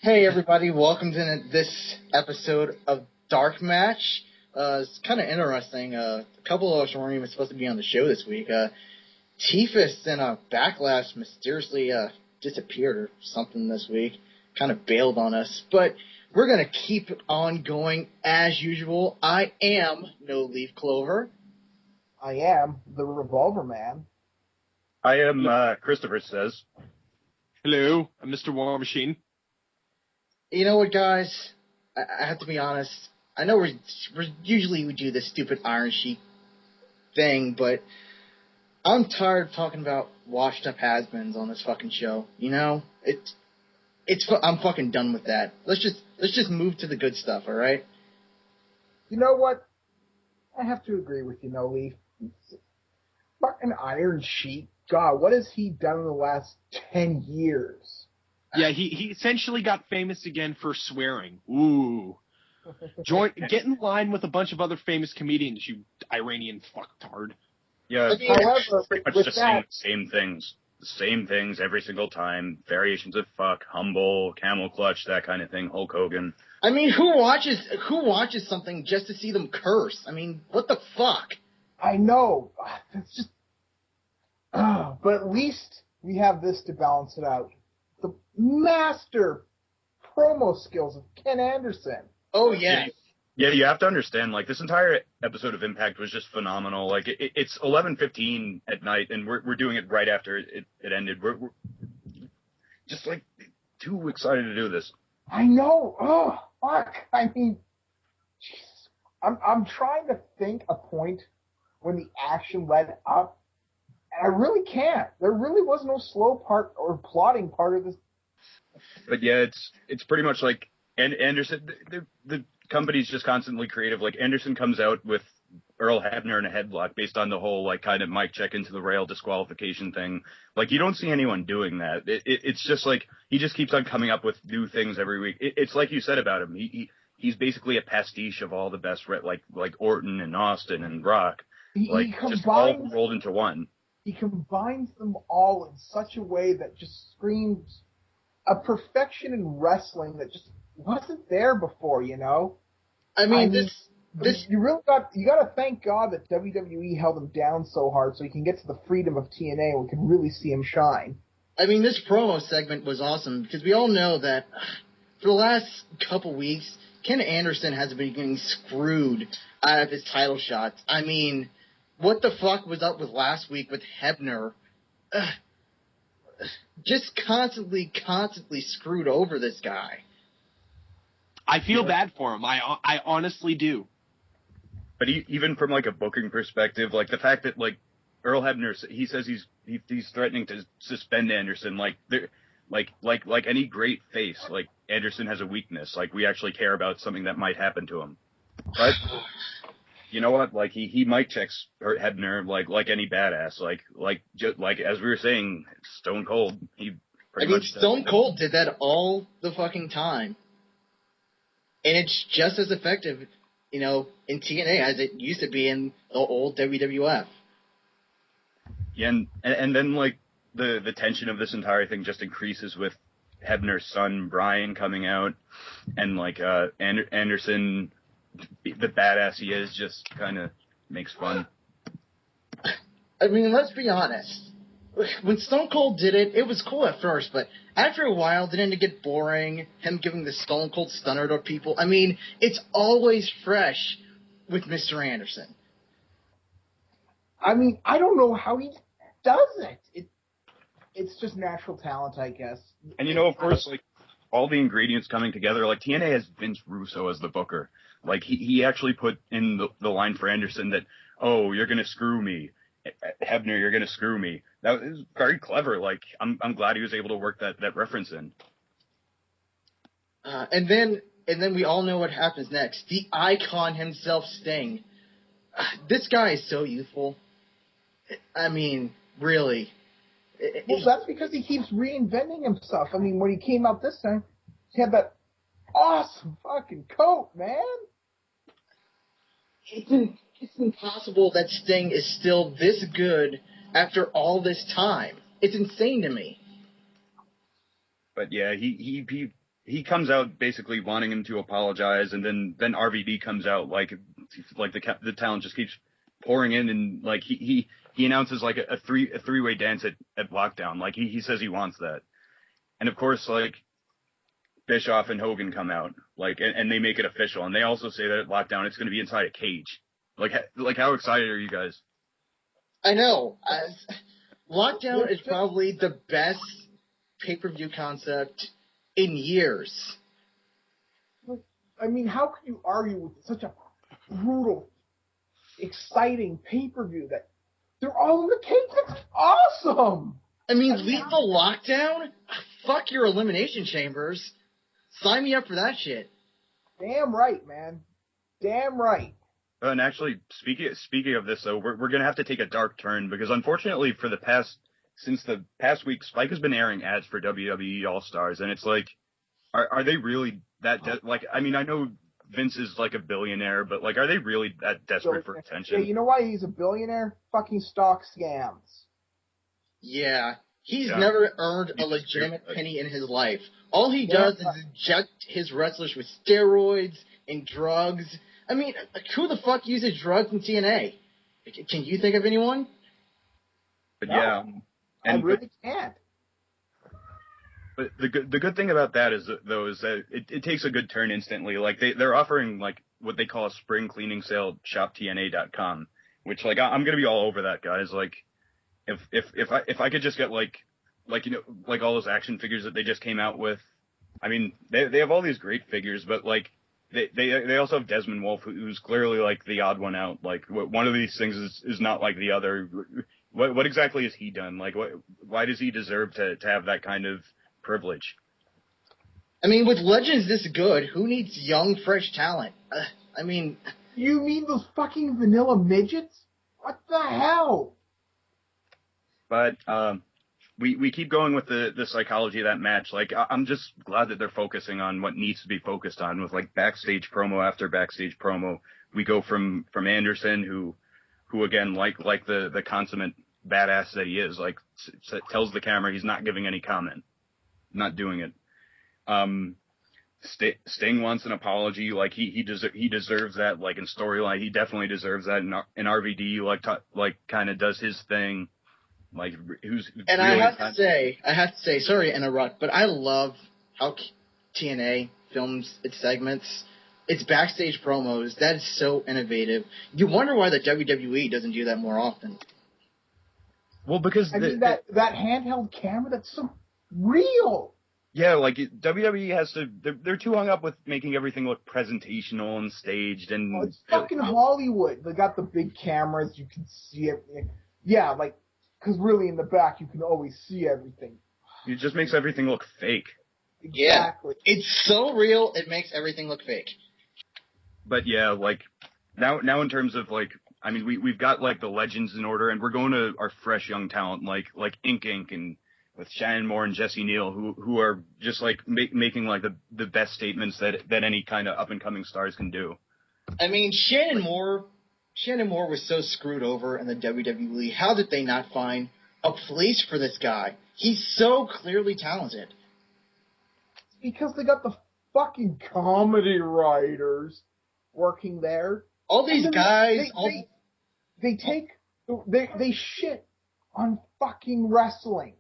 Hey everybody, welcome to this episode of DarkMatch. It's kind of interesting. A couple of us weren't even supposed to be on the show this week. Tifa's and Backlash mysteriously disappeared or something this week. Kind of bailed on us. But we're going to keep on going as usual. I am No Leaf Clover. I am the Revolver Man. I am Christopher Says. Hello, I'm Mr. War Machine. You know what, guys? I have to be honest. I know we do this stupid Iron Sheik thing, but I'm tired of talking about washed-up has-beens on this fucking show. You know, I'm fucking done with that. Let's just move to the good stuff, all right? You know what? I have to agree with you, No Leaf. Fucking Iron Sheik. God, what has he done in the last 10 years? Yeah, he essentially got famous again for swearing. Ooh. Get in line with a bunch of other famous comedians, you Iranian fucktard. Yeah, however, pretty much just saying the same things. The same things every single time. Variations of fuck, humble, camel clutch, that kind of thing, Hulk Hogan. I mean, who watches something just to see them curse? I mean, what the fuck? I know. It's just... but at least we have this to balance it out. The master promo skills of Ken Anderson. Oh, yeah. Yeah, you have to understand, like, this entire episode of Impact was just phenomenal. Like, it's 11:15 at night, and we're doing it right after it ended. We're just, like, too excited to do this. I know. Oh, fuck. I mean, Jesus. I'm trying to think a point when the action led up, and I really can't. There really was no slow part or plotting part of this. But yeah, it's pretty much like Anderson. The company's just constantly creative. Like, Anderson comes out with Earl Hebner in a headlock based on the whole, like, kind of mic check into the rail disqualification thing. Like, you don't see anyone doing that. It's just like he just keeps on coming up with new things every week. It's like you said about him. He's basically a pastiche of all the best, like Orton and Austin and Rock. Like, just all rolled into one. He combines them all in such a way that just screams a perfection in wrestling that just wasn't there before, you know? I mean, you got to thank God that WWE held him down so hard so he can get to the freedom of TNA and we can really see him shine. I mean, this promo segment was awesome because we all know that for the last couple weeks, Ken Anderson has been getting screwed out of his title shots. I mean, what the fuck was up with last week with Hebner? Just constantly screwed over this guy. I feel bad for him. I honestly do. But even from, like, a booking perspective, like, the fact that, like, Earl Hebner, he says he's threatening to suspend Anderson, like any great face, like, Anderson has a weakness. Like, we actually care about something that might happen to him. But you know what? Like, he mic checks Hebner like any badass. Like as we were saying, Stone Cold. Stone Cold did that all the fucking time, and it's just as effective, you know, in TNA as it used to be in the old WWF. Yeah, and then, like, the tension of this entire thing just increases with Hebner's son Brian coming out, and, like, Anderson, the badass he is, just kind of makes fun. I mean, let's be honest. When Stone Cold did it, it was cool at first, but after a while, didn't it get boring? Him giving the Stone Cold Stunner to people? I mean, it's always fresh with Mr. Anderson. I mean, I don't know how he does it. It's just natural talent, I guess. And, you know, of course, like, all the ingredients coming together, like, TNA has Vince Russo as the booker. Like, he actually put in the line for Anderson that, oh, you're going to screw me. Hebner, you're going to screw me. That was very clever. Like, I'm glad he was able to work that reference in. And then we all know what happens next. The icon himself, Sting. This guy is so youthful. I mean, really. Well, that's because he keeps reinventing himself. I mean, when he came out this time, he had that awesome fucking coat, man. It's impossible that Sting is still this good after all this time. It's insane to me. But yeah, he he comes out basically wanting him to apologize, and then RVD comes out like the talent just keeps pouring in, and like he announces like a three-way dance at Lockdown. Like he says he wants that. And of course, like Bischoff and Hogan come out, like, and they make it official, and they also say that at Lockdown it's going to be inside a cage. Like how excited are you guys? I know. Lockdown is probably the best pay-per-view concept in years. I mean, how can you argue with such a brutal, exciting pay-per-view that they're all in the cage? That's awesome! I mean, Lethal Lockdown? Fuck your Elimination Chambers. Sign me up for that shit. Damn right, man. Damn right. And actually, speaking of this, though, we're going to have to take a dark turn because, unfortunately, since the past week, Spike has been airing ads for WWE All-Stars, and it's like, are they really that like? I mean, I know Vince is like a billionaire, but like, are they really that desperate for attention? Yeah, you know why he's a billionaire? Fucking stock scams. Yeah, he's never earned a legitimate penny in his life. All he does is inject his wrestlers with steroids and drugs. I mean, who the fuck uses drugs in TNA? Can you think of anyone? But no, yeah, I really can't. But the good thing about that is that it takes a good turn instantly. Like they're offering like what they call a spring cleaning sale at shoptna.com, which like I'm gonna be all over that, guys. Like if I could just get like you know, like all those action figures that they just came out with. I mean, they have all these great figures, but like they also have Desmond Wolfe, who's clearly like the odd one out. Like one of these things is not like the other. What exactly has he done? Like why does he deserve to have that kind of privilege? I mean, with legends this good, who needs young, fresh talent? I mean, you mean those fucking vanilla midgets? What the hell? But we keep going with the psychology of that match. Like I'm just glad that they're focusing on what needs to be focused on with like backstage promo after backstage promo. We go from Anderson, who again like the consummate badass that he is, like tells the camera he's not giving any comment, not doing it. Sting wants an apology. Like he deserves that. Like in storyline, he definitely deserves that. In RVD, like kind of does his thing. Like who's and really I have to say, sorry to interrupt, but I love how TNA films its segments, its backstage promos. That is so innovative. You wonder why the WWE doesn't do that more often. Well, because I mean that handheld camera, that's so real. Yeah, like WWE has to. They're too hung up with making everything look presentational and staged, and it's fucking Hollywood. They got the big cameras, you can see everything. Yeah, like. Because really, in the back, you can always see everything. It just makes everything look fake. Exactly. Yeah, it's so real, it makes everything look fake. But yeah, like now in terms of like, I mean, we've got like the legends in order, and we're going to our fresh young talent like Inc. and with Shannon Moore and Jesse Neal, who are just like making like the best statements that any kind of up and coming stars can do. I mean, Shannon Moore was so screwed over in the WWE. How did they not find a place for this guy? He's so clearly talented. Because they got the fucking comedy writers working there. All these guys, they shit on fucking wrestling.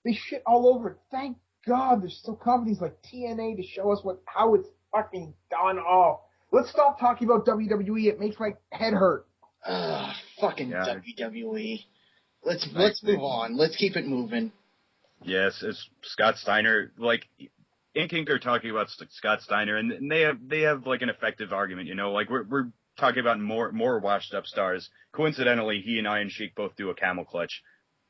They shit all over it. Thank God there's still companies like TNA to show us how it's fucking done. Oh. Let's stop talking about WWE. It makes my head hurt. Fucking WWE. Let's move on. Let's keep it moving. Yes, it's Scott Steiner. Like Inc. are talking about Scott Steiner, and they have like an effective argument. You know, like we're talking about more washed up stars. Coincidentally, he and Iron Sheik both do a camel clutch.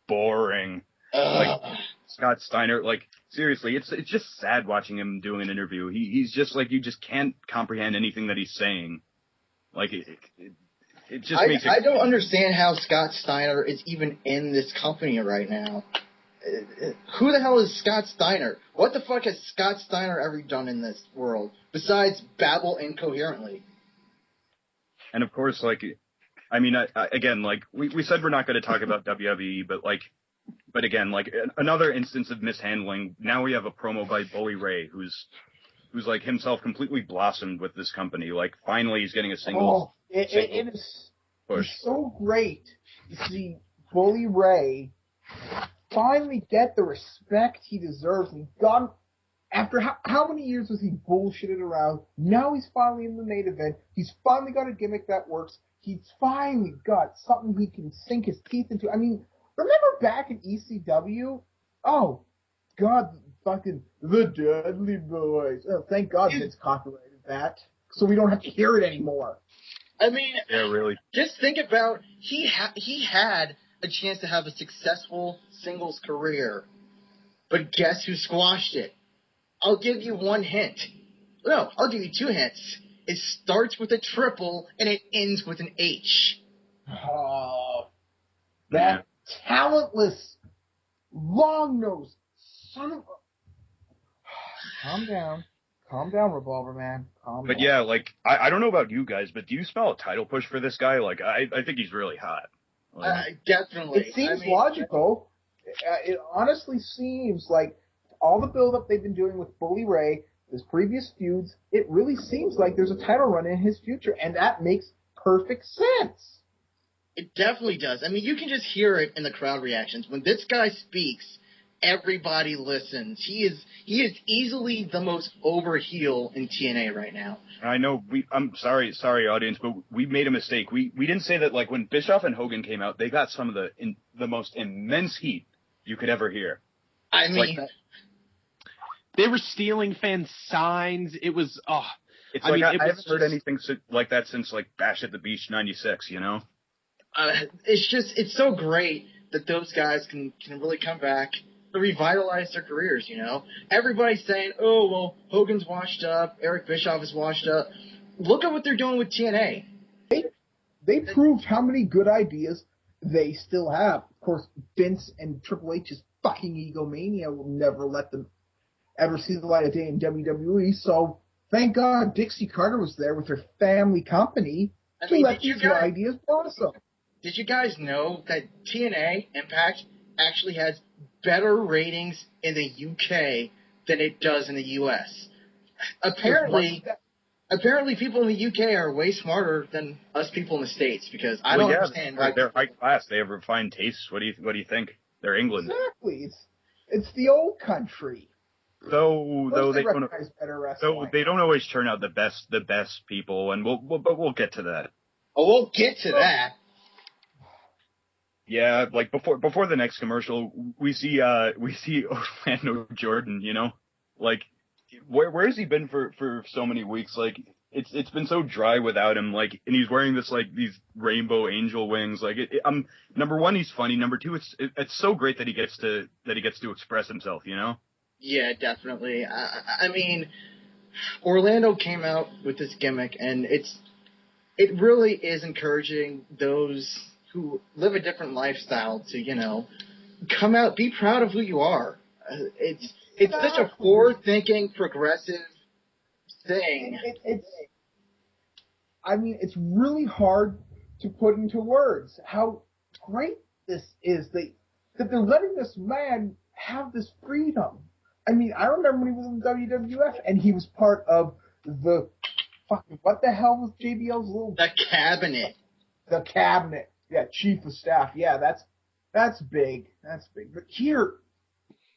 Boring. Like Scott Steiner, like seriously, it's just sad watching him doing an interview. He's just like, you just can't comprehend anything that he's saying. Like it just makes it. I don't understand how Scott Steiner is even in this company right now. Who the hell is Scott Steiner? What the fuck has Scott Steiner ever done in this world besides babble incoherently? And of course, like, I mean, again, like we said, we're not going to talk about WWE, but again, like another instance of mishandling. Now we have a promo by Bully Ray, who's who's like himself completely blossomed with this company. Like finally he's getting a single it is push. It's so great to see Bully Ray finally get the respect he deserves. And got after how many years was he bullshitted around? Now he's finally in the main event. He's finally got a gimmick that works. He's finally got something he can sink his teeth into. I mean, remember back in ECW? Oh, God, fucking the Dudley Boys. Oh, thank God Vince copyrighted that, so we don't have to hear it anymore. I mean, yeah, really. Just think about he had a chance to have a successful singles career, but guess who squashed it? I'll give you one hint. No, I'll give you two hints. It starts with a triple and it ends with an H. Oh, that talentless, long-nosed son of a... Calm down, Revolver Man. Calm But down. yeah, like I don't know about you guys, but do you smell a title push for this guy? Like I think he's really hot. Like, Definitely. It seems logical. It honestly seems like all the build-up they've been doing with Bully Ray, his previous feuds, it really seems like there's a title run in his future, and that makes perfect sense. It definitely does. I mean, you can just hear it in the crowd reactions. When this guy speaks, everybody listens. He is easily the most over heel in TNA right now. I know I'm sorry audience, but we made a mistake. We didn't say that like when Bischoff and Hogan came out, they got some of the most immense heat you could ever hear. I mean, they were stealing fans' signs. It was It's I haven't heard anything like that since like Bash at the Beach '96. You know. It's so great that those guys can really come back to revitalize their careers, you know? Everybody's saying, oh, well, Hogan's washed up, Eric Bischoff is washed up. Look at what they're doing with TNA. They proved how many good ideas they still have. Of course, Vince and Triple H's fucking egomania will never let them ever see the light of day in WWE, so thank God Dixie Carter was there with her family company to let these ideas blossom. Did you guys know that TNA, iMPACT, actually has better ratings in the UK than it does in the US? Apparently people in the UK are way smarter than us people in the States, because I don't understand why they're high class. They have refined tastes. What do you think? They're England. Exactly. It's the old country. Though they don't always turn out the best people, and we'll get to that. Oh, we'll get to that. Yeah, like before the next commercial, we see Orlando Jordan, you know, like where has he been for so many weeks? Like it's been so dry without him. Like, and he's wearing these rainbow angel wings. Like number one, he's funny. Number two, it's so great that he gets to express himself, you know. Yeah, definitely. I mean, Orlando came out with this gimmick, and it really is encouraging those who live a different lifestyle to, you know, come out, be proud of who you are. It's such a forward-thinking, progressive thing. It's really hard to put into words how great this is. That they're letting this man have this freedom. I mean, I remember when he was in WWF and he was part of the fucking, what the hell was JBL's little... The Cabinet. The Cabinet. Yeah, Chief of Staff. Yeah, that's big. That's big. But here,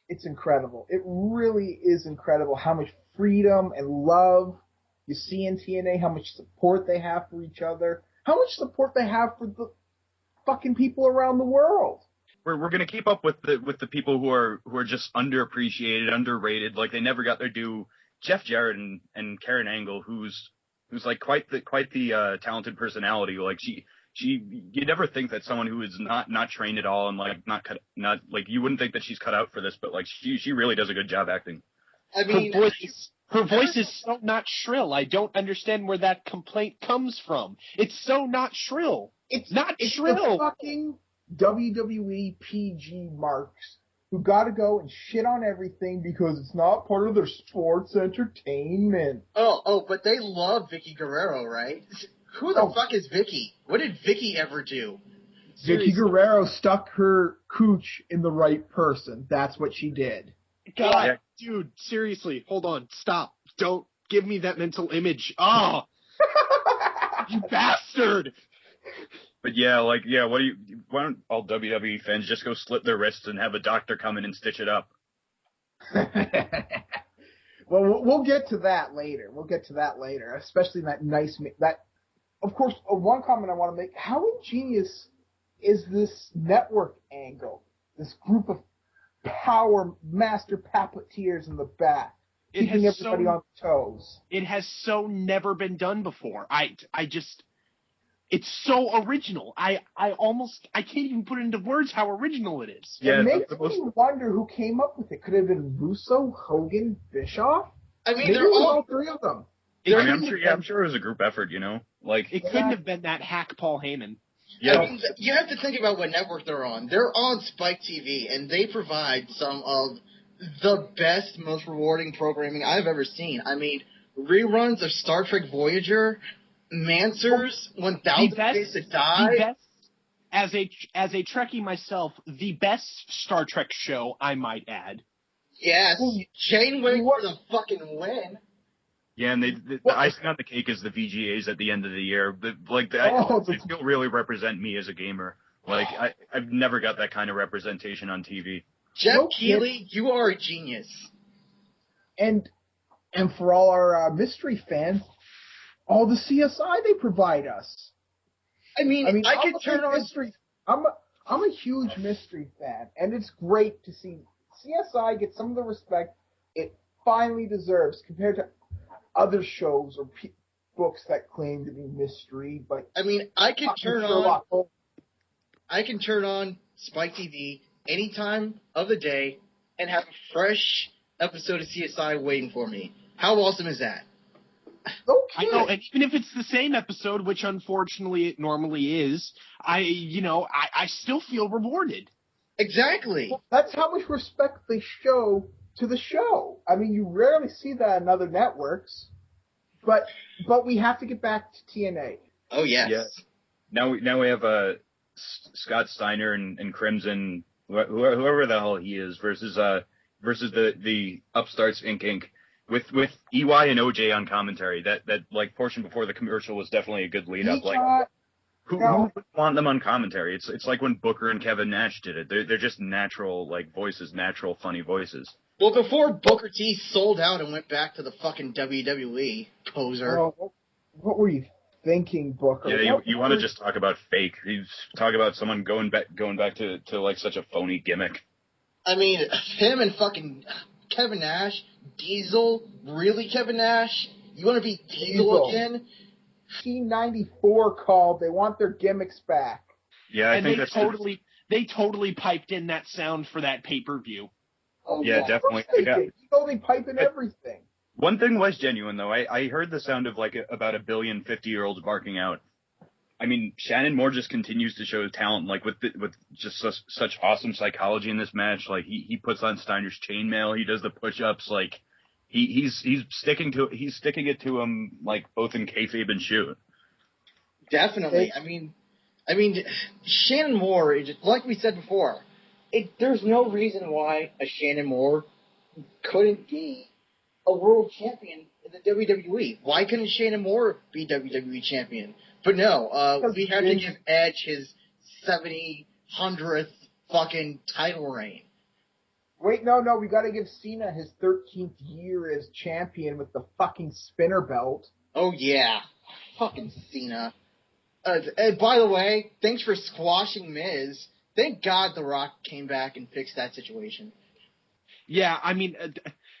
it's incredible. It really is incredible how much freedom and love you see in TNA, how much support they have for each other, how much support they have for the fucking people around the world. We're gonna keep up with the people who are just underappreciated, underrated, like they never got their due. Jeff Jarrett and Karen Angle, who's like quite the talented personality. Like you never think that someone who is not trained at all and like not like you wouldn't think that she's cut out for this, but like she really does a good job acting. I mean, her voice is so not shrill. I don't understand where that complaint comes from. It's so not shrill. It's not shrill. The fucking WWE PG marks who gotta go and shit on everything because it's not part of their sports entertainment. Oh, but they love Vicky Guerrero, right? Who the fuck is Vicky? What did Vicky ever do? Vicky Guerrero stuck her cooch in the right person. That's what she did. God, dude, seriously, hold on, stop. don't give me that mental image. Oh, you bastard! But yeah, why don't all WWE fans just go slit their wrists and have a doctor come in and stitch it up? Well, we'll get to that later. Especially that. Of course, one comment I want to make: how ingenious is this network angle? This group of power master puppeteers in the back, keeping everybody on toes. It has so never been done before. It's so original. I can't even put into words how original it is. Yeah, it makes me wonder who came up with it. Could it have been Russo, Hogan, Bischoff? I mean, maybe they're all three of them. I'm sure it was a group effort, Like it couldn't have been that hack Paul Heyman. Yeah, I mean, you have to think about what network they're on. They're on Spike TV, and they provide some of the best, most rewarding programming I've ever seen. I mean, reruns of Star Trek Voyager, Mansers, 1000 Days to Die. The best, as a Trekkie myself, the best Star Trek show, I might add. Yes, Janeway for the fucking win. Yeah, and the icing on the cake is the VGAs at the end of the year. They still really represent me as a gamer. Like, I've never got that kind of representation on TV. Jeff Keighley, you are a genius. And for all our mystery fans, all the CSI they provide us. I mean, I could turn on mystery. I'm a huge mystery fan, and it's great to see CSI get some of the respect it finally deserves compared to other shows or books that claim to be mystery. But I mean, I can turn on Spike TV any time of the day and have a fresh episode of CSI waiting for me. How awesome is that? Okay. I know, and even if it's the same episode, which unfortunately it normally is, I still feel rewarded. Exactly. Well, that's how much respect they show to the show. I mean, you rarely see that in other networks, but we have to get back to TNA. Oh yes. Yeah. Now we have Scott Steiner and Crimson, whoever the hell he is, versus the upstarts Inc. with EY and OJ on commentary. That like portion before the commercial was definitely a good lead up. Who would want them on commentary? It's like when Booker and Kevin Nash did it. They're just natural voices, natural funny voices. Well, before Booker T sold out and went back to the fucking WWE, poser. Oh, what were you thinking, Booker? Yeah, you want to just talk about fake. You talk about someone going back to like such a phony gimmick. I mean, him and fucking Kevin Nash, Diesel, really Kevin Nash? You want to be Diesel again? T94 called. They want their gimmicks back. Yeah, I think they totally piped in that sound for that pay-per-view. Oh, yeah, definitely. They pipe in everything. One thing was genuine though. I heard the sound of about a billion 50-year-olds barking out. I mean, Shannon Moore just continues to show talent, with just such awesome psychology in this match. Like he puts on Steiner's chainmail, he does the push-ups, he's sticking it to him both in kayfabe and shoot. Definitely. I mean, Shannon Moore, like we said before, there's no reason why a Shannon Moore couldn't be a world champion in the WWE. Why couldn't Shannon Moore be WWE champion? But no, we had to give Edge his 100th fucking title reign. Wait, no, we gotta give Cena his 13th year as champion with the fucking spinner belt. Oh yeah, fucking Cena. And by the way, thanks for squashing Miz. Thank God The Rock came back and fixed that situation. Yeah, I mean,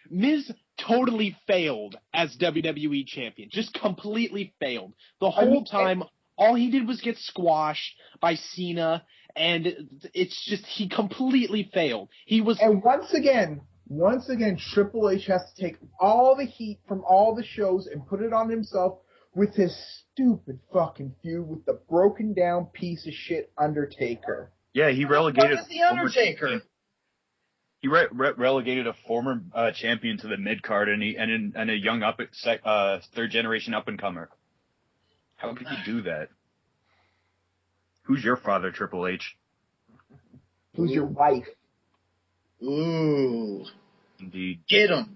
Miz totally failed as WWE champion. Just completely failed. The whole time, all he did was get squashed by Cena, and it's just, he completely failed. And once again, Triple H has to take all the heat from all the shows and put it on himself with his stupid fucking feud with the broken down piece of shit Undertaker. Yeah, he relegated the Undertaker. He relegated a former champion to the mid card and a young third generation up and comer. How could you do that? Who's your father, Triple H? Who's your wife? Ooh. Indeed. Get him.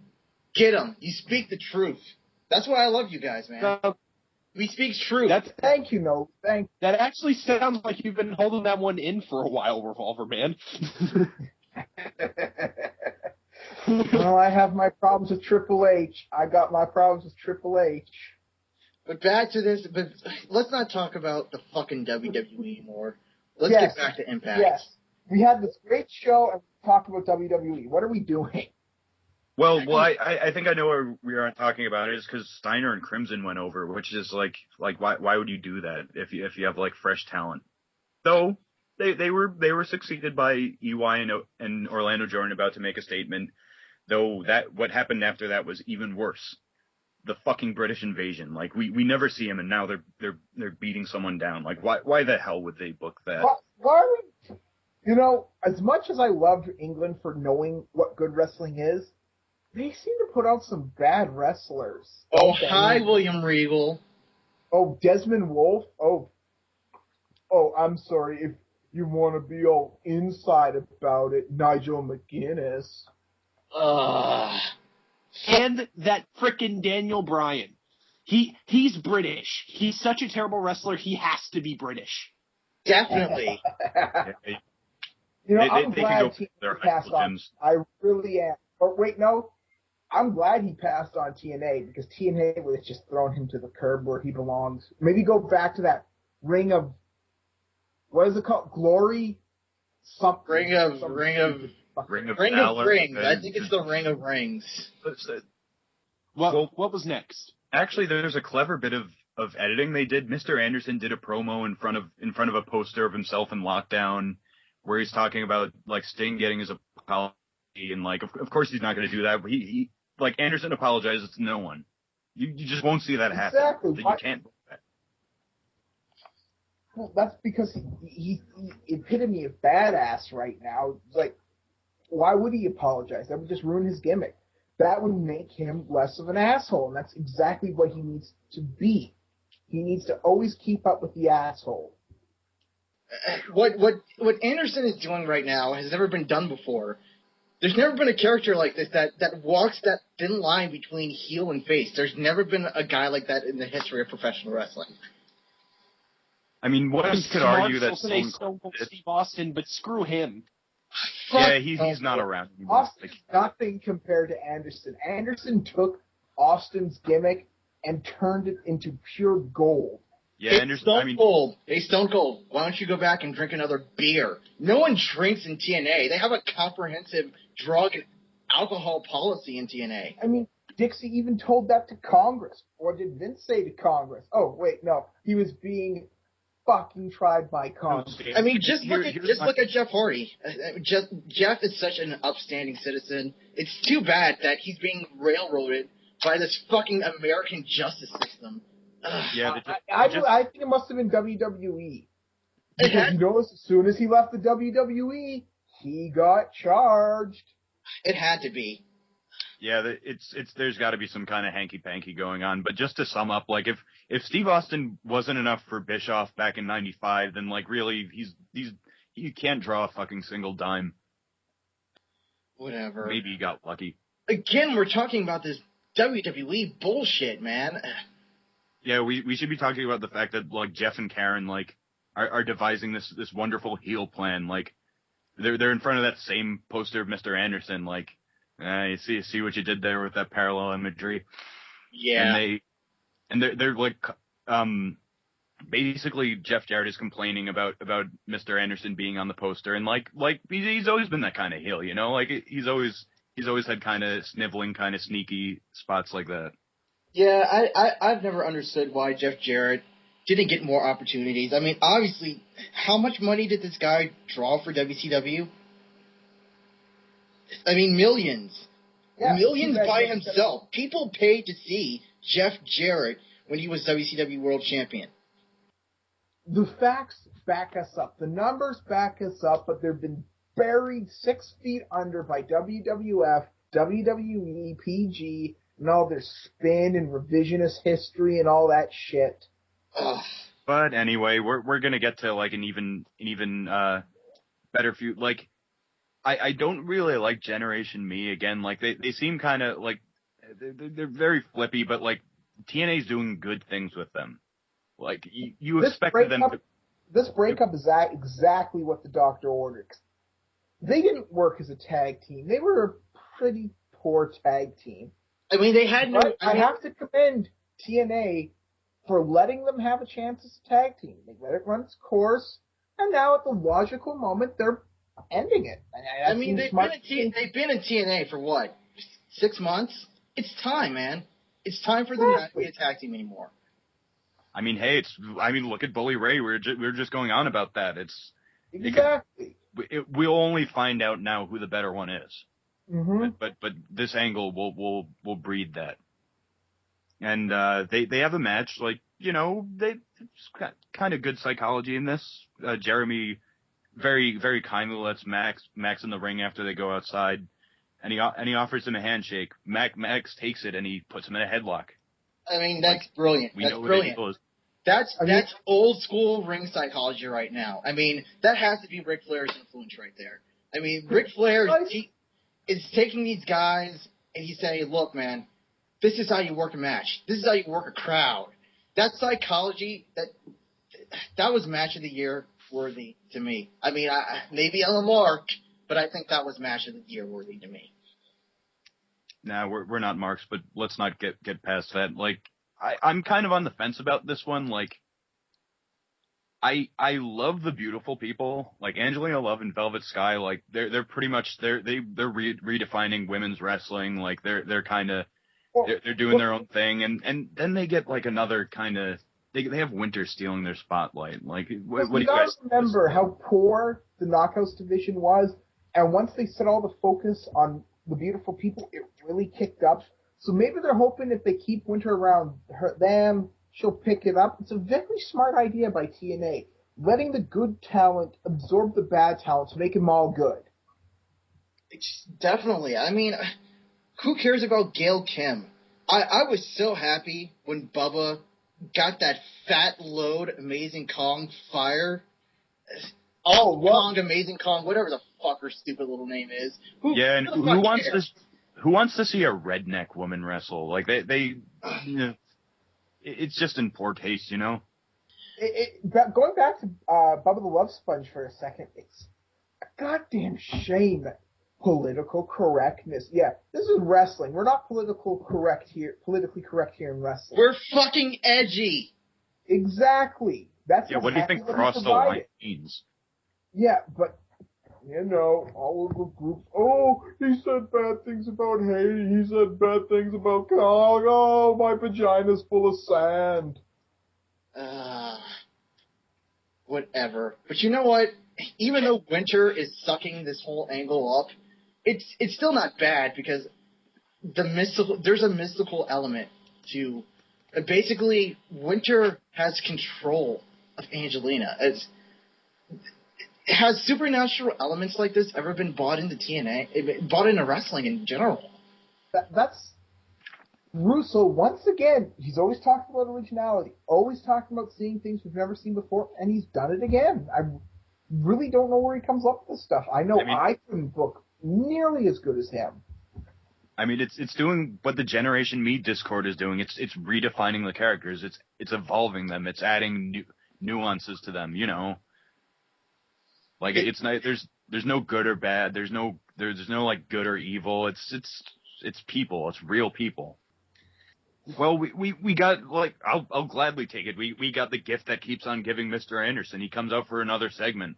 Get him. You speak the truth. That's why I love you guys, man. We speak truth. Thank you, no. Thank. That actually sounds like you've been holding that one in for a while, Revolver Man. Well, I have my problems with Triple H. I got my problems with Triple H. But back to this. But let's not talk about the fucking WWE anymore. Let's get back to Impact. Yes. We had this great show and we talked about WWE. What are we doing? Well, I think I know where we aren't talking about it is because Steiner and Crimson went over, which is like why would you do that if you have like fresh talent? Though they were succeeded by EY and Orlando Jordan about to make a statement. Though that what happened after that was even worse. The fucking British invasion. Like we never see him, and now they're beating someone down. Like why the hell would they book that? Why are we? You know, as much as I loved England for knowing what good wrestling is, they seem to put out some bad wrestlers. Oh, hi, William Regal. Oh, Desmond Wolfe. Oh, I'm sorry if you want to be all inside about it, Nigel McGuinness. And that frickin' Daniel Bryan. He's British. He's such a terrible wrestler, he has to be British. Definitely. You know, they I'm can glad go TNA their high passed school on. gyms. I really am. But wait, no. I'm glad he passed on TNA because TNA would have just thrown him to the curb where he belongs. Maybe go back to that ring of, what is it called? Glory? Something. Ring of Valor. Rings. I think it's the Ring of Rings. What was next? Actually, there's a clever bit of editing they did. Mr. Anderson did a promo in front of a poster of himself in lockdown where he's talking about like Sting getting his apology and like of course he's not going to do that. But he like Anderson apologizes to no one. You just won't see that happen. Exactly. You can't. Well, that's because he epitome of badass right now. Like, why would he apologize? That would just ruin his gimmick. That would make him less of an asshole, and that's exactly what he needs to be. He needs to always keep up with the asshole. What Anderson is doing right now has never been done before. There's never been a character like this that walks that thin line between heel and face. There's never been a guy like that in the history of professional wrestling. I mean, one could argue that Stone Cold Steve Austin, but screw him. Yeah, he's not around anymore. Austin's nothing compared to Anderson. Anderson took Austin's gimmick and turned it into pure gold. Yeah, Anderson. Stone Cold. Why don't you go back and drink another beer? No one drinks in TNA. They have a comprehensive drug and alcohol policy in TNA. I mean, Dixie even told that to Congress. What did Vince say to Congress? Oh, wait, no. He was being fucking tried by Congress. I mean, just look at Jeff Hardy. Jeff is such an upstanding citizen. It's too bad that he's being railroaded by this fucking American justice system. Yeah, I think it must have been WWE. Because you notice, as soon as he left the WWE, he got charged. It had to be. Yeah, there's got to be some kind of hanky-panky going on. But just to sum up, like if Steve Austin wasn't enough for Bischoff back in '95, then like really he can't draw a fucking single dime. Whatever. Maybe he got lucky. Again, we're talking about this WWE bullshit, man. Yeah, we should be talking about the fact that like Jeff and Karen like are devising this wonderful heel plan. Like they're in front of that same poster of Mr. Anderson. Like you see what you did there with that parallel imagery. Yeah. And they're like basically Jeff Jarrett is complaining about Mr. Anderson being on the poster, and like he's always been that kind of heel, you know. Like he's always had kind of sniveling, kind of sneaky spots like that. Yeah, I've never understood why Jeff Jarrett didn't get more opportunities. I mean, obviously, how much money did this guy draw for WCW? I mean, millions. Yeah, millions by himself. People paid to see Jeff Jarrett when he was WCW World Champion. The facts back us up. The numbers back us up, but they've been buried 6 feet under by WWF, WWE, PG, and all their spin and revisionist history and all that shit. Ugh. But anyway, we're gonna get to like an even better few. Like I don't really like Generation Me again. Like they seem kind of like they're very flippy, but like TNA's doing good things with them. Like you expected them to. This breakup is exactly what the doctor ordered. They didn't work as a tag team. They were a pretty poor tag team. I mean, they had no. I have to commend TNA for letting them have a chance as a tag team. They let it run its course, and now at the logical moment, they're ending it. I mean, they've been in TNA for what, 6 months? It's time, man. It's time for them not to be a tag team anymore. I mean, hey, look at Bully Ray. We were just going on about that. Exactly. We'll only find out now who the better one is. Mm-hmm. But this angle will breed that. And they have a match, like, you know, they've got kind of good psychology in this. Jeremy very, very kindly lets Max in the ring after they go outside, and he offers him a handshake. Max takes it and he puts him in a headlock. I mean, that's brilliant. That's brilliant. That's old school ring psychology right now. I mean, that has to be Ric Flair's influence right there. I mean, Ric Flair is taking these guys and he's saying, look, man, this is how you work a match. This is how you work a crowd. That psychology, that was match of the year worthy to me. I mean, maybe I'm a mark, but I think that was match of the year worthy to me. Nah, we're not marks, but let's not get past that. Like, I'm kind of on the fence about this one. Like, I love the beautiful people, like Angelina Love and Velvet Sky. Like, they're pretty much they're redefining women's wrestling. Like, they're kind of they're doing their own thing, and then they get like another kind of they have Winter stealing their spotlight. Like, what do you guys remember how poor the Knockouts division was, and once they set all the focus on the beautiful people, it really kicked up. So maybe they're hoping if they keep Winter around them, she'll pick it up. It's a very smart idea by TNA, letting the good talent absorb the bad talent to make them all good. It's definitely. I mean, who cares about Gail Kim? I was so happy when Bubba got that fat load Amazing Kong fire. Kong, Amazing Kong, whatever the fuck her stupid little name is. Who wants this? Who wants to see a redneck woman wrestle? Like it's just in poor taste, you know. Going back to Bubba the Love Sponge for a second, it's a goddamn shame that political correctness. Yeah, this is wrestling. We're not politically correct here in wrestling. We're fucking edgy. Exactly. That's what do you think cross the line means? Yeah, but you know, all of the groups, he said bad things about Haiti, he said bad things about Kong, my vagina's full of sand. Whatever. But you know what? Even though Winter is sucking this whole angle up, it's still not bad because there's a mystical element to basically Winter has control of Angelina. Has supernatural elements like this ever been bought into TNA? Bought into wrestling in general? That's Russo, once again, he's always talking about originality, always talking about seeing things we've never seen before, and he's done it again. I really don't know where he comes up with this stuff. I know I couldn't book nearly as good as him. I mean, it's doing what the Generation Me Discord is doing. It's redefining the characters. It's evolving them. It's adding nuances to them, you know. Like it's not there's no good or bad. There's no like good or evil. It's people. It's real people. Well, we got like I'll gladly take it. We got the gift that keeps on giving, Mr. Anderson. He comes out for another segment.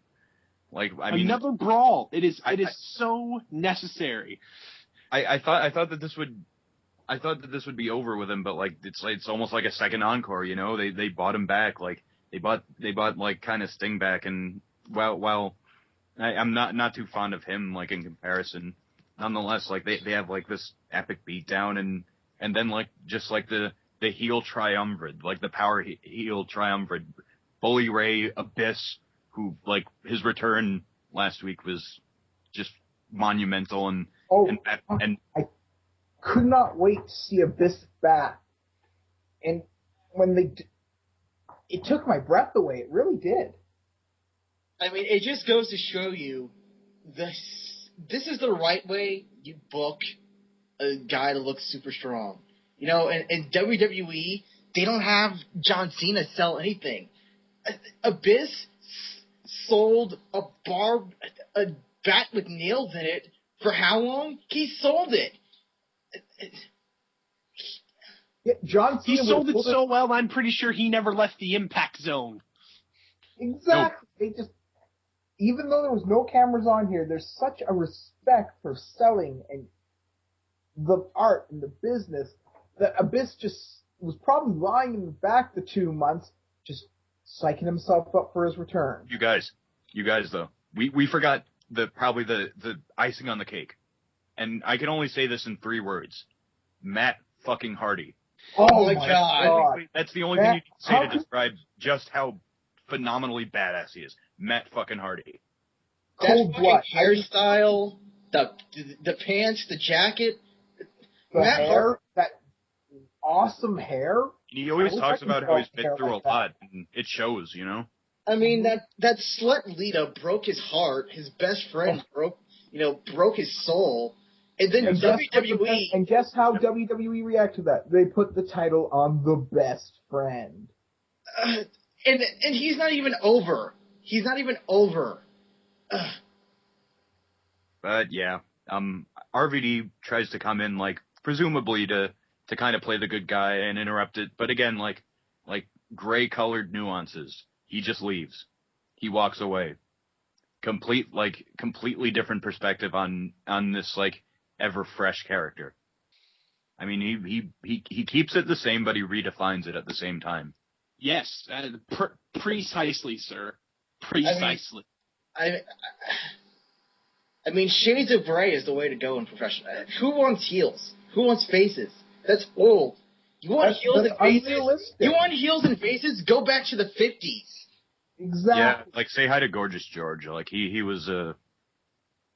Like another brawl. It is so necessary. I thought that this would be over with him, but like it's almost like a second encore. You know, they bought him back. Like they bought like kind of Sting back, and while I'm not too fond of him, like in comparison, nonetheless, like they have like this epic beatdown, and then like just like the heel triumvirate, like the power heel triumvirate, Bully Ray, Abyss, who like his return last week was just monumental, and I could not wait to see Abyss back, and when it took my breath away. It really did. I mean, it just goes to show you this is the right way you book a guy that looks super strong. You know, in WWE, they don't have John Cena sell anything. Abyss sold a bat with nails in it for how long? He sold it. Yeah, John Cena He sold it so well, I'm pretty sure he never left the impact zone. Exactly. They just, even though there was no cameras on here, there's such a respect for selling and the art and the business that Abyss just was probably lying in the back the 2 months, just psyching himself up for his return. You guys though, we forgot probably the icing on the cake, and I can only say this in 3 words: Matt fucking Hardy. Oh my God. That's the only thing you can say to describe just how phenomenally badass he is. Matt fucking Hardy. That fucking hairstyle, the pants, the jacket, Matt hair, that awesome hair. And he always talks about how he's been through a lot, and it shows, you know. I mean, that slut Lita broke his heart. His best friend broke his soul. And then WWE... And guess how WWE reacted to that? They put the title on the best friend. And he's not even over. He's not even over. But yeah, RVD tries to come in, like, presumably to kind of play the good guy and interrupt it. But again, like gray-colored nuances. He just leaves. He walks away. Completely different perspective on this, like, ever fresh character. I mean, he keeps it the same, but he redefines it at the same time. Yes, precisely, sir. Precisely. I mean, shades of gray is the way to go in professional. Who wants heels? Who wants faces? That's old. You want heels and faces? You want heels and faces? Go back to the 50s. Exactly. Yeah, like, say hi to Gorgeous George. Like, he was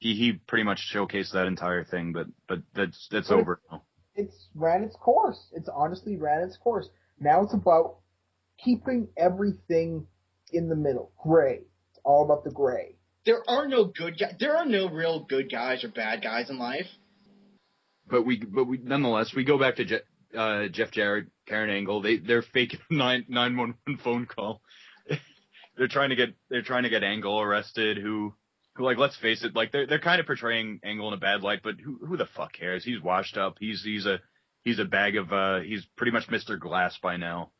he pretty much showcased that entire thing, but that's over now. It's ran its course. It's honestly ran its course. Now it's about keeping everything in the middle. Gray. It's all about the gray. There are no good guys. There are no real good guys or bad guys in life. But we nonetheless, we go back to Jeff Jarrett, Karen Angle. They're faking 911 phone call. they're trying to get Angle arrested. Who like, let's face it, like they're kind of portraying Angle in a bad light. But who the fuck cares? He's washed up. He's a bag of he's pretty much Mr. Glass by now.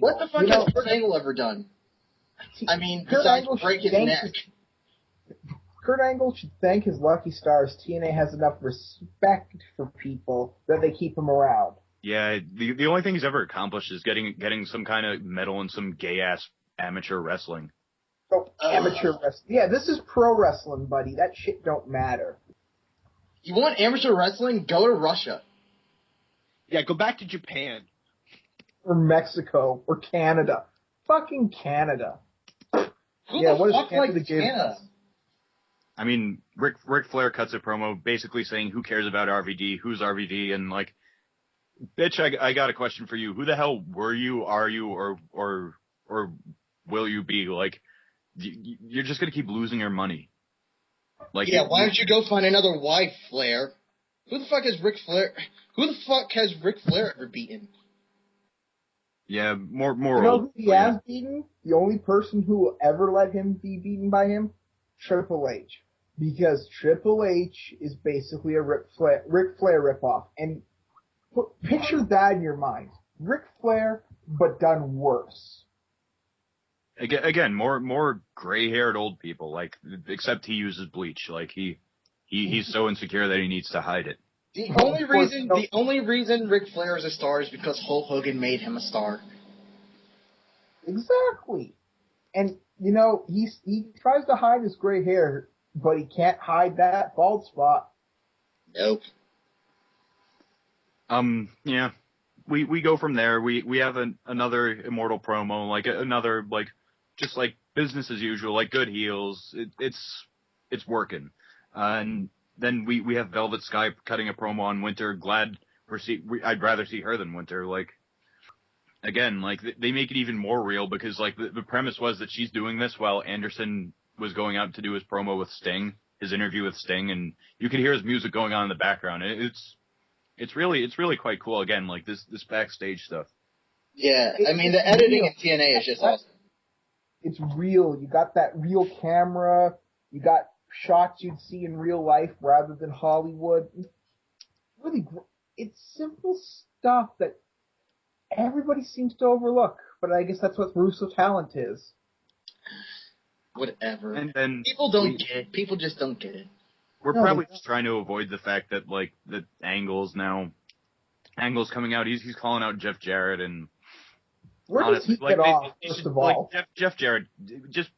What the fuck has Kurt Angle ever done? I mean, besides break his neck. Kurt Angle should thank his lucky stars. TNA has enough respect for people that they keep him around. Yeah, the only thing he's ever accomplished is getting some kind of medal in some gay-ass amateur wrestling. Oh, amateur wrestling. Yeah, this is pro wrestling, buddy. That shit don't matter. You want amateur wrestling? Go to Russia. Yeah, go back to Japan. Or Mexico. Or Canada. Fucking Canada. Who the fuck likes Canada? I mean, Ric Flair cuts a promo basically saying, who cares about RVD? Who's RVD? And like, bitch, I got a question for you. Who the hell were you, are you, or will you be? Like, you're just going to keep losing your money. Like, yeah, why don't you go find another wife, Flair? Who the fuck has Ric Flair ever beaten? Yeah, more. You know who he has beaten? The only person who will ever let him be beaten by him? Triple H. Because Triple H is basically a Ric Flair ripoff. And picture that in your mind. Ric Flair, but done worse. Again, more gray-haired old people. Like, except he uses bleach. Like, he's so insecure that he needs to hide it. The only reason Ric Flair is a star is because Hulk Hogan made him a star. Exactly. And, you know, he tries to hide his gray hair, but he can't hide that bald spot. Nope. Yeah. We go from there. We have another Immortal promo, like another, like, just like business as usual, like good heels. It's working. And then we have Velvet Sky cutting a promo on Winter. I'd rather see her than Winter. Like, again, like they make it even more real because like the premise was that she's doing this while Anderson was going out to do his promo with Sting, his interview with Sting, and you could hear his music going on in the background. It's really quite cool. Again, like this backstage stuff. Yeah, I mean the editing in TNA is just awesome. It's real. You got that real camera. You got shots you'd see in real life rather than Hollywood. Really, it's simple stuff that everybody seems to overlook. But I guess that's what Russo talent is. Whatever. And then people don't get it. People just don't get it. We're probably just trying to avoid the fact that like the Angle's coming out. He's calling out Jeff Jarrett, and where does he get off? First of all, Jeff Jarrett, just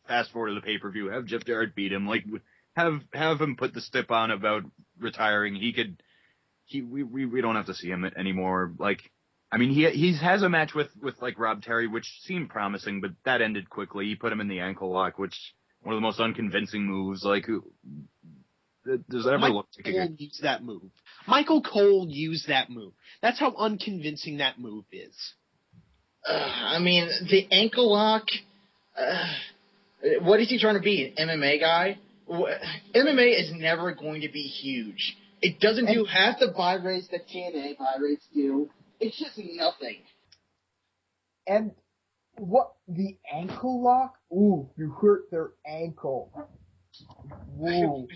fast forward to the pay per view. Have Jeff Jarrett beat him. Like have him put the stip on about retiring. We don't have to see him anymore. Like, I mean, he has a match with like Rob Terry, which seemed promising, but that ended quickly. He put him in the ankle lock, which one of the most unconvincing moves. Like, does that ever look like Cole used that move. Michael Cole used that move. That's how unconvincing that move is. I mean, the ankle lock. What is he trying to be? An MMA guy? MMA is never going to be huge. It doesn't do half the buy rates that TNA buy rates do. It's just nothing. And what the ankle lock? Ooh, you hurt their ankle. Ooh.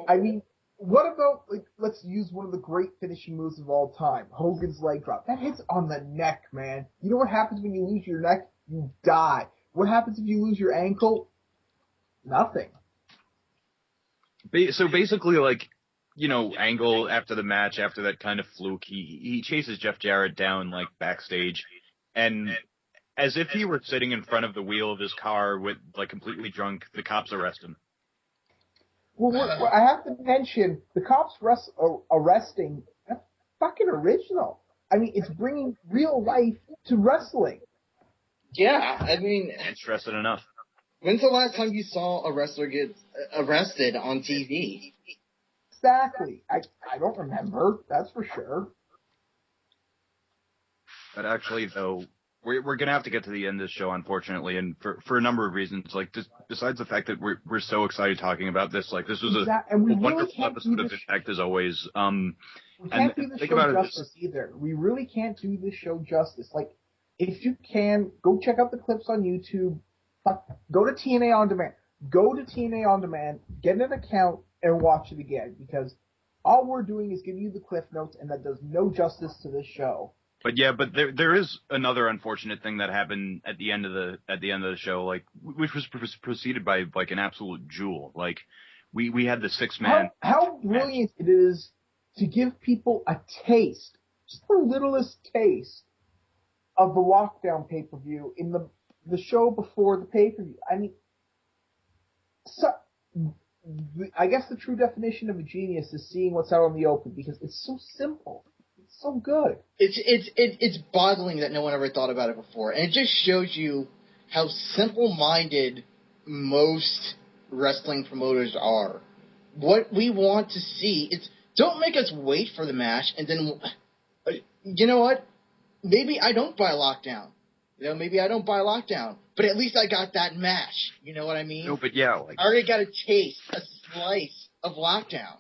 I mean, what about, like, let's use one of the great finishing moves of all time, Hogan's leg drop. That hits on the neck, man. You know what happens when you lose your neck? You die. What happens if you lose your ankle? Nothing. So basically, like, you know, Angle after the match, after that kind of fluke, he chases Jeff Jarrett down, like, backstage, and as if he were sitting in front of the wheel of his car with, like, completely drunk, the cops arrest him. Well, I have to mention, the cops arresting, that's fucking original. I mean, it's bringing real life to wrestling. Yeah, I mean... Can't stress it enough. When's the last time you saw a wrestler get arrested on TV? Exactly. I don't remember, that's for sure. But actually, though, we're going to have to get to the end of this show, unfortunately, and for a number of reasons. Like, just besides the fact that we're so excited talking about this, like, this was a wonderful episode of Impact, as always. We can't do the show justice either. We really can't do this show justice. Like, if you can, go check out the clips on YouTube. Go to TNA On Demand. Go to TNA On Demand, get an account, and watch it again. Because all we're doing is giving you the cliff notes, and that does no justice to this show. But yeah, but there is another unfortunate thing that happened at the end of the show, like, which was preceded by, like, an absolute jewel. Like, we had the 6-man. How brilliant it is to give people a taste, just the littlest taste, of the Lockdown pay-per-view in the show before the pay-per-view. I mean, I guess the true definition of a genius is seeing what's out on the open, because it's so simple. It's so good. It's boggling that no one ever thought about it before. And it just shows you how simple-minded most wrestling promoters are. What we want to see is, don't make us wait for the match and then, you know what? Maybe I don't buy Lockdown. You know, maybe I don't buy Lockdown. But at least I got that match. You know what I mean? No, but yeah. Like, I already got a taste, a slice of Lockdown.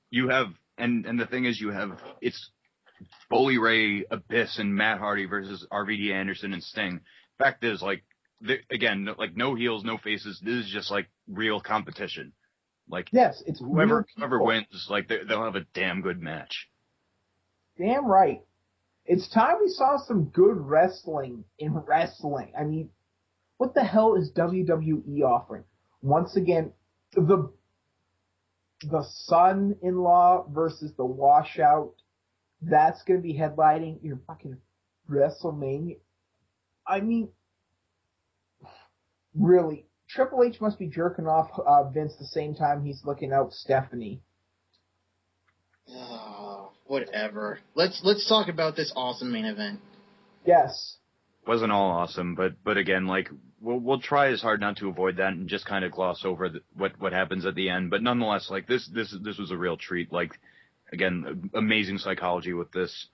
You have, and the thing is, it's Bully Ray, Abyss, and Matt Hardy versus RVD Anderson and Sting. Fact is, like, again, like, no heels, no faces. This is just, like, real competition. Like, yes, it's whoever wins, like, they'll have a damn good match. Damn right. It's time we saw some good wrestling in wrestling. I mean, what the hell is WWE offering? Once again, the son-in-law versus the washout. That's going to be headlining your fucking WrestleMania. I mean, really, Triple H must be jerking off Vince the same time he's looking out Stephanie. Whatever. Let's talk about this awesome main event. Yes. Wasn't all awesome, but again, like, we'll try as hard not to avoid that and just kind of gloss over what happens at the end. But nonetheless, like, this was a real treat. Like, again, amazing psychology with this.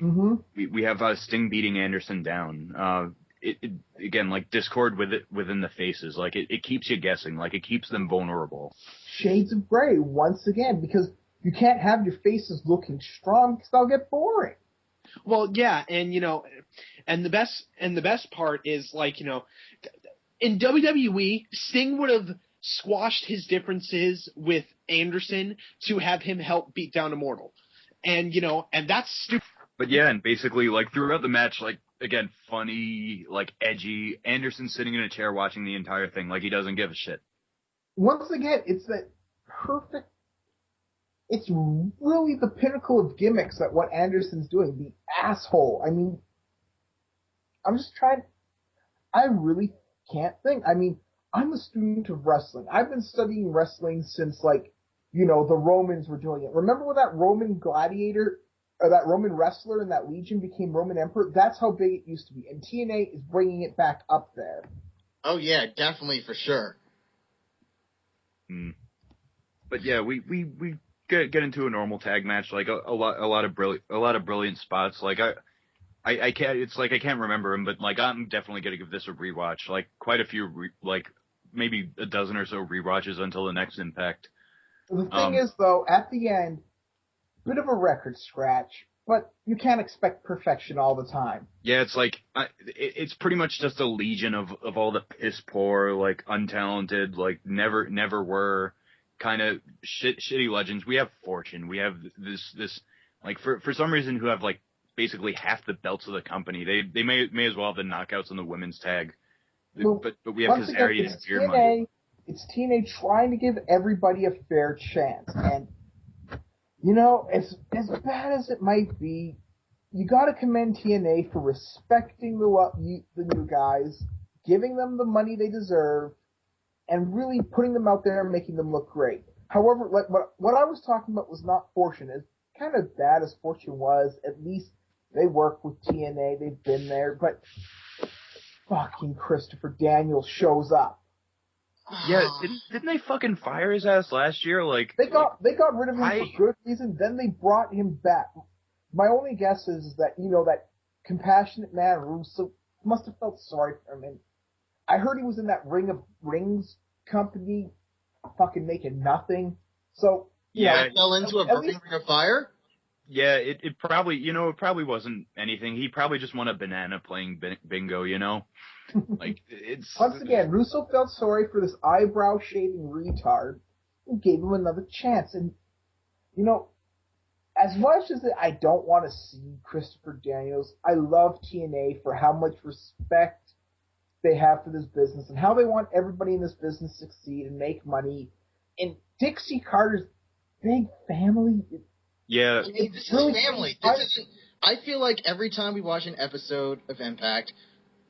Mm-hmm. We have Sting beating Anderson down. it again, like discord within the faces. Like it keeps you guessing. Like it keeps them vulnerable. Shades of gray once again, because you can't have your faces looking strong because they'll get boring. Well, yeah, and and the best part is, like, in WWE, Sting would have squashed his differences with Anderson to have him help beat down Immortal. And, and that's stupid. But yeah, and basically, like, throughout the match, like, again, funny, like, edgy, Anderson sitting in a chair watching the entire thing like he doesn't give a shit. Once again, it's that perfect, it's really the pinnacle of gimmicks that what Anderson's doing, the asshole. I mean, I really can't think. I mean, I'm a student of wrestling. I've been studying wrestling since, like, the Romans were doing it. Remember when that Roman gladiator, or that Roman wrestler in that Legion became Roman Emperor? That's how big it used to be. And TNA is bringing it back up there. Oh, yeah, definitely, for sure. But yeah, we get into a normal tag match, like a lot of brilliant spots. Like I can't, it's like I can't remember them, but like I'm definitely gonna give this a rewatch. Like quite a few, like maybe a dozen or so rewatches until the next Impact. The thing is, though, at the end, bit of a record scratch, but you can't expect perfection all the time. Yeah, it's like it's pretty much just a legion of all the piss poor, like untalented, like never were kind of shitty legends. We have Fortune. We have this like for some reason who have like basically half the belts of the company. They may as well have the knockouts on the women's tag. Well, but we have Kazarian and Beer Money. It's TNA trying to give everybody a fair chance, and as bad as it might be, you got to commend TNA for respecting the new guys, giving them the money they deserve, and really putting them out there and making them look great. However, like what I was talking about was not Fortune. As kind of bad as Fortune was, at least they work with TNA. They've been there, but fucking Christopher Daniels shows up. Yeah, didn't they fucking fire his ass last year? Like they got rid of him for good reason. Then they brought him back. My only guess is that that compassionate man Russo must have felt sorry for him. And I heard he was in that Ring of Rings company, fucking making nothing. So yeah, fell into a burning ring of fire. Yeah, it probably it probably wasn't anything. He probably just won a banana playing bingo, Like it's once again, Russo felt sorry for this eyebrow shaving retard and gave him another chance. And as much as I don't want to see Christopher Daniels, I love TNA for how much respect they have for this business and how they want everybody in this business to succeed and make money. And Dixie Carter's big family. Yeah, this is family. I feel like every time we watch an episode of Impact,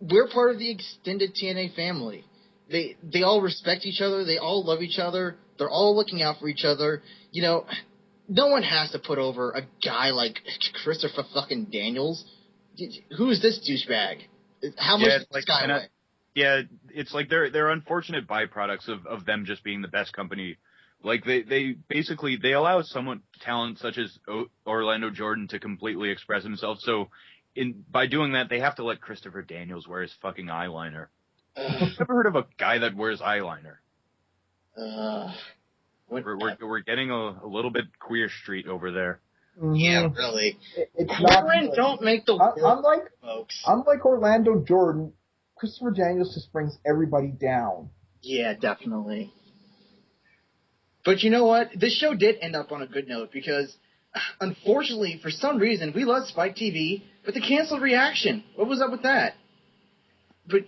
we're part of the extended TNA family. They all respect each other. They all love each other. They're all looking out for each other. No one has to put over a guy like Christopher fucking Daniels. Who is this douchebag? How much is this guy weigh? Yeah, it's like they're unfortunate byproducts of them just being the best company. Like they basically they allow someone talent such as Orlando Jordan to completely express himself. So by doing that, they have to let Christopher Daniels wear his fucking eyeliner. Ever heard of a guy that wears eyeliner? We're getting a little bit queer street over there. Yeah, really. Wherein don't make the world, folks. Unlike Orlando Jordan, Christopher Daniels just brings everybody down. Yeah, definitely. But you know what? This show did end up on a good note because, unfortunately, for some reason, we love Spike TV, but they canceled Reaction. What was up with that? But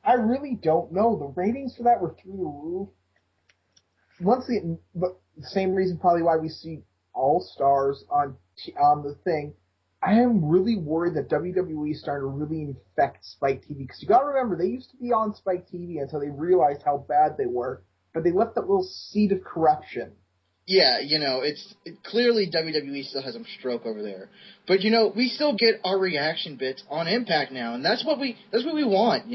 I really don't know. The ratings for that were through the roof. But the same reason probably why we see All Stars on the thing. I am really worried that WWE is starting to really infect Spike TV because you got to remember they used to be on Spike TV until they realized how bad they were, but they left that little seed of corruption. Yeah, clearly WWE still has some stroke over there, but we still get our reaction bits on Impact now, and that's what we want,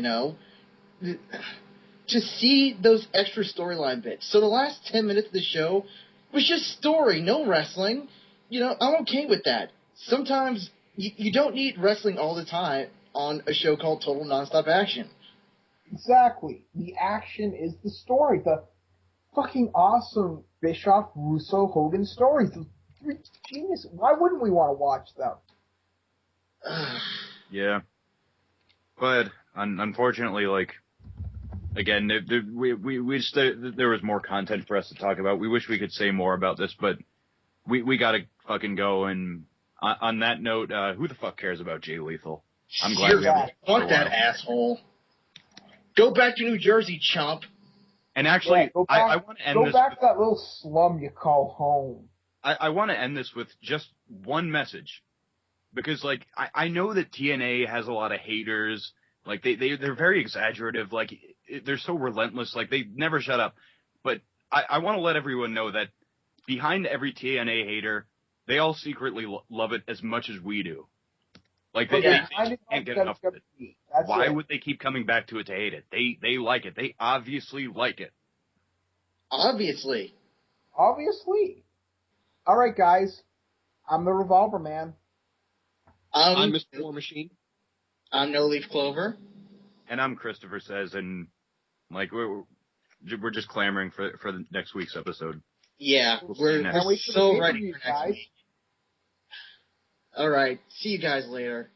to see those extra storyline bits. So the last 10 minutes of the show was just story, no wrestling. I'm okay with that. Sometimes you don't need wrestling all the time on a show called Total Nonstop Action. Exactly. The action is the story. The fucking awesome Bischoff, Russo, Hogan stories. The three genius. Why wouldn't we want to watch them? Yeah. But unfortunately, like, again, there was more content for us to talk about. We wish we could say more about this, but we gotta fucking go. And on that note, who the fuck cares about Jay Lethal? I'm glad we haven't. Fuck that asshole. Go back to New Jersey, chump. And actually, I want to end this. Go back to that little slum you call home. I want to end this with just one message. Because, like, I know that TNA has a lot of haters. Like, they're very exaggerative. Like, they're so relentless. Like, they never shut up. But I want to let everyone know that behind every TNA hater, they all secretly love it as much as we do. Like, they can't get enough of it. Why would they keep coming back to it to hate it? They like it. They obviously like it. Obviously. All right, guys. I'm the Revolver Man. I'm Mr. War Machine. I'm No Leaf Clover. And I'm Christopher Says, and, like, we're just clamoring for the next week's episode. Yeah, we're so ready for next week. All right, see you guys later.